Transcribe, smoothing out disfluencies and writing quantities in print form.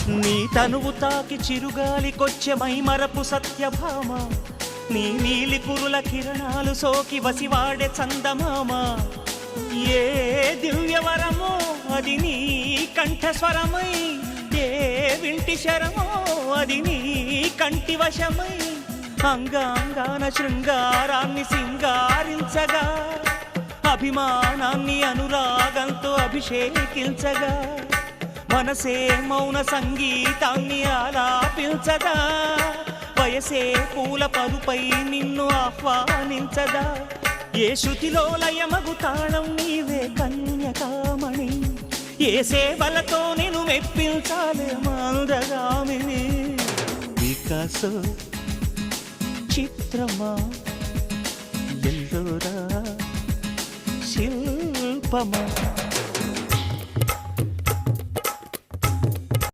నీ తనువు తాకి చిరుగాలికొచ్చే మైమరపు సత్యభామ, నీ నీలి కురుల కిరణాలు సోకి వసివాడే చందమామ. ఏ దివ్యవరమో అది నీ కంఠస్వరమై, ఏ వింటి శరమో అది నీ కంటి వశమై, అంగాంగాన శృంగారాన్ని సింగారించగా, అభిమానాన్ని అనురాగంతో అభిషేకించగా, మనసే మౌన సంగీతాన్ని ఆలాపించదా, వయసే పూల పరుపై నిన్ను ఆహ్వానించదా. ఏ శృతిలో లయమగు తాళం నీవే కన్యకామణి, ఏ సేవలతో నేను మెప్పించాలే మందగామిని. వికాసో చిత్రమా ఎల్లోరా శిల్పమా.